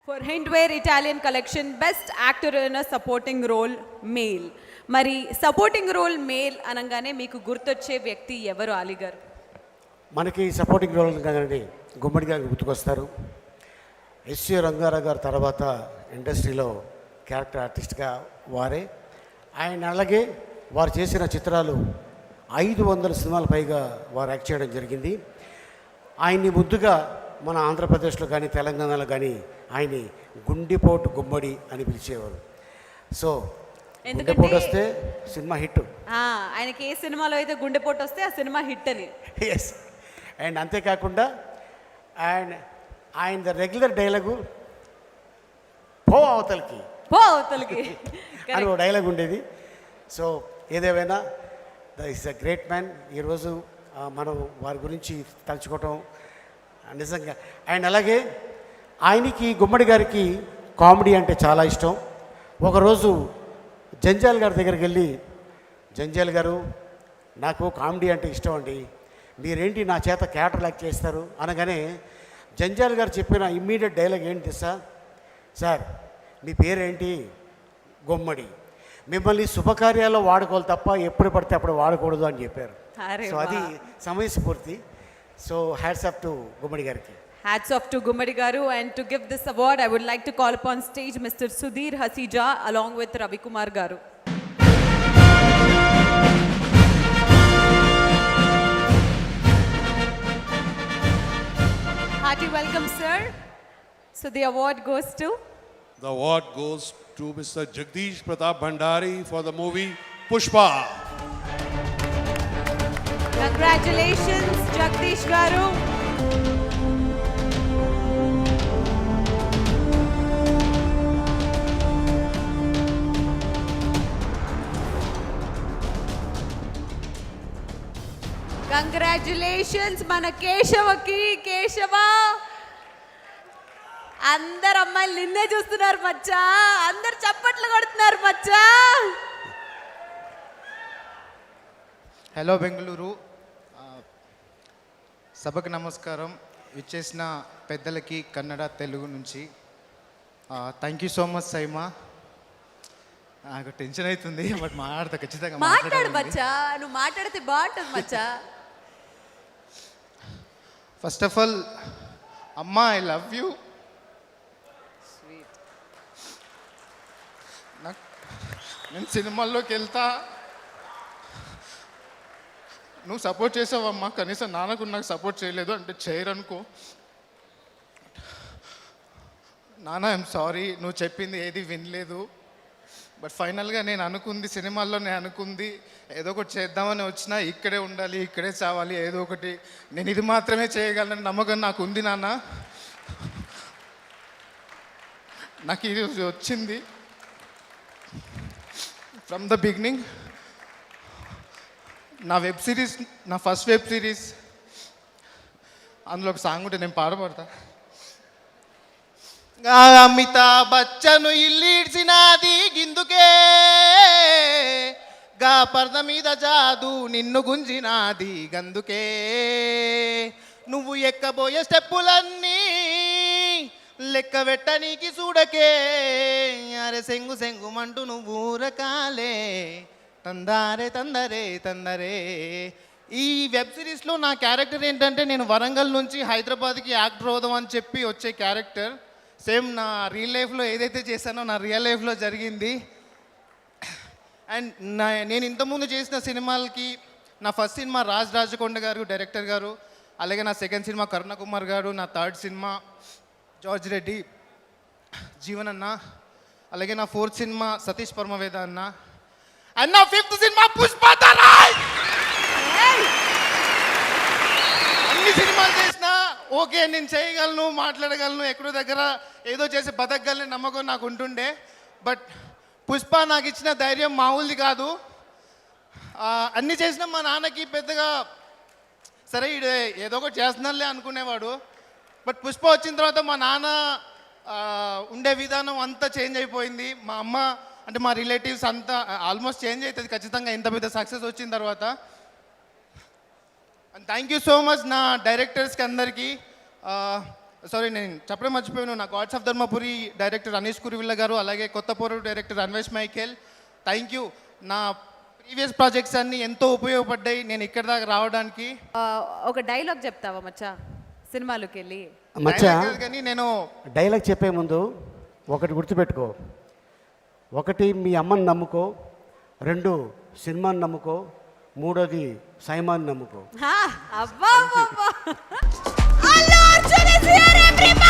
For Hindware Italian Collection, Best Actor in a Supporting Role, Male. మరి supporting role male అనగానే మీకు గుర్తొచ్చే వ్యక్తి ఎవరు అలీ గారు? మనకి సపోర్టింగ్ రోల్ కానీ గుమ్మడి గారు గుర్తుకొస్తారు. ఎస్వి రంగారావు గారు తర్వాత ఇండస్ట్రీలో క్యారెక్టర్ ఆర్టిస్ట్గా వారే. ఆయన అలాగే వారు చేసిన చిత్రాలు 500 సినిమాల పైగా వారు యాక్ట్ చేయడం జరిగింది. ఆయన్ని ముద్దుగా మన ఆంధ్రప్రదేశ్లో కానీ తెలంగాణలో కానీ ఆయన్ని గుండెపోటు గుమ్మడి అని పిలిచేవారు. సో గుండెపోటు వస్తే సినిమా హిట్. ఆయనకి ఏ సినిమాలో అయితే గుండెపోటు వస్తే ఆ సినిమా హిట్ అని. ఎస్. అండ్ అంతేకాకుండా ఆయన రెగ్యులర్ డైలాగు పో అవతలకి అని ఒక డైలాగ్ ఉండేది. సో ఏదేమైనా ఇస్ అ గ్రేట్ మ్యాన్. ఈరోజు మనం వారి గురించి తలుచుకోవటం నిజంగా. అండ్ అలాగే ఆయనకి గుమ్మడి గారికి కామెడీ అంటే చాలా ఇష్టం. ఒకరోజు జంజాల్ గారి దగ్గరికి వెళ్ళి, జంజాల్ గారు నాకు కామెడీ అంటే ఇష్టం అండి, మీరేంటి నా చేత క్యారెక్టర్ యాక్ట్ చేస్తారు అనగానే జంజాల్ గారు చెప్పిన ఇమ్మీడియట్ డైలాగ్ ఏంటి సార్, మీ పేరేంటి? గుమ్మడి. మిమ్మల్ని శుభకార్యాల్లో వాడుకోవాలి తప్ప ఎప్పుడు పడితే అప్పుడు వాడకూడదు అని చెప్పారు. సో అది సమయస్ఫూర్తి. సో హ్యాట్స్ ఆఫ్ టు గుమ్మడి గారికి. Hats off to Gummadi Garu. And to give this award, I would like to call upon stage Mr. Sudhir Hasija along with Ravi Kumar Garu. Hearty welcome, sir. So the award goes to? The award goes to Mr. Jagdish Pratap Bhandari for the movie Pushpa. Congratulations, Jagdish Garu. Congratulations మన కేశవకి. కేశవ, అందరు అమ్మాయిలు నిన్నే చూస్తున్నారు మచ్చా, అందరు చప్పట్లు కొడుతున్నారు మచ్చా. Hello Bengaluru, సభకు నమస్కారం. ఇచ్చేసిన పెద్దలకి కన్నడ తెలుగు నుంచి thank you so much SIIMA. నాకు టెన్షన్ అవుతుంది, బట్ మాట్లాడతా ఖచ్చితంగా. మాట్లాడు మచ్చా, నువ్వు మాట్లాడితే బాగుంటుంది మచ్చా. ఫస్ట్ ఆఫ్ ఆల్ అమ్మా, ఐ లవ్ యూ. నేను సినిమాల్లోకి వెళ్తా, నువ్వు సపోర్ట్ చేసావమ్మా. కనీసం నాన్నకు నాకు సపోర్ట్ చేయలేదు అంటే చేయరనుకో. నాన్న, ఐఎమ్ సారీ, నువ్వు చెప్పింది ఏది వినలేదు. బట్ ఫైనల్గా నేను అనుకుంది, సినిమాల్లో నేను అనుకుంది ఏదో ఒకటి చేద్దామని వచ్చినా, ఇక్కడే ఉండాలి, ఇక్కడే చావాలి, ఏదో ఒకటి నేను ఇది మాత్రమే చేయగలను నమ్మకం నాకు ఉంది నాన్న. నాకు ఇది వచ్చింది ఫ్రమ్ ద బిగినింగ్. నా వెబ్ సిరీస్, నా ఫస్ట్ వెబ్ సిరీస్, అందులో ఒక సాంగ్ ఉంటే నేను పాడతా. అమితాబ్ బచ్చను ఇల్లీడ్చినాది గిందుకే, గా పర్ద మీద జాదు నిన్ను గుంజినాది గందుకే, నువ్వు ఎక్కబోయే స్టెప్పులన్నీ లెక్క పెట్టనీకి చూడకే, అరే సెంగు సెంగుమంటూ నువ్వు రకాలే, తందారే తందరే తందరే. ఈ వెబ్ సిరీస్లో నా క్యారెక్టర్ ఏంటంటే, నేను వరంగల్ నుంచి హైదరాబాద్కి యాక్టర్ అవుదాం అని చెప్పి వచ్చే క్యారెక్టర్. సేమ్ నా రియల్ లైఫ్లో ఏదైతే చేశానో నా రియల్ లైఫ్లో జరిగింది. అండ్ నేను ఇంతకుముందు చేసిన సినిమాలకి, నా ఫస్ట్ సినిమా రాజకొండ గారు డైరెక్టర్ గారు, అలాగే నా సెకండ్ సినిమా కరుణ కుమార్ గారు, నా third cinema George Reddy Jeevan అన్న, అలాగే నా ఫోర్త్ సినిమా సతీష్ పరమవేద అన్న, అండ్ నా ఫిఫ్త్ సినిమా పుష్ప. అన్ని సినిమాలు చేసిన ఓకే, నేను చేయగలను, మాట్లాడగలను, ఎక్కడో దగ్గర ఏదో చేసి బతకగలని నమ్మకం నాకు ఉంటుండే. బట్ పుష్ప నాకు ఇచ్చిన ధైర్యం మామూలుది కాదు. అన్నీ చేసిన మా నాన్నకి పెద్దగా సరే ఏదో ఒకటి చేస్తున్నానులే అనుకునేవాడు. బట్ పుష్ప వచ్చిన తర్వాత మా నాన్న ఉండే విధానం అంతా చేంజ్ అయిపోయింది. మా అమ్మ అంటే మా రిలేటివ్స్ అంతా ఆల్మోస్ట్ చేంజ్ అవుతుంది ఖచ్చితంగా ఇంత పెద్ద సక్సెస్ వచ్చిన తర్వాత. And thank you so much నా డైరెక్టర్స్కి అందరికీ. సారీ నేను చెప్పడం మర్చిపోయాను. నా gods of Dharmapuri director Aneesh Kuruvilla గారు, అలాగే Kotha Poru director Anvesh Michael, thank you. నా ప్రీవియస్ ప్రాజెక్ట్స్ అన్నీ ఎంతో ఉపయోగపడ్డాయి నేను ఇక్కడ దాకా రావడానికి. ఒక డైలాగ్ చెప్తావా మచ్చా సినిమాలోకి వెళ్ళి? మచ్చా కానీ నేను డైలాగ్ చెప్పే ముందు ఒకటి గుర్తుపెట్టుకో. ఒకటి మీ అమ్మని నమ్ముకో, 2 సినిమాని నమ్ముకో, 3 సైమాన్ నమ్ముకో. అబ్బా Allu Arjun is here everybody.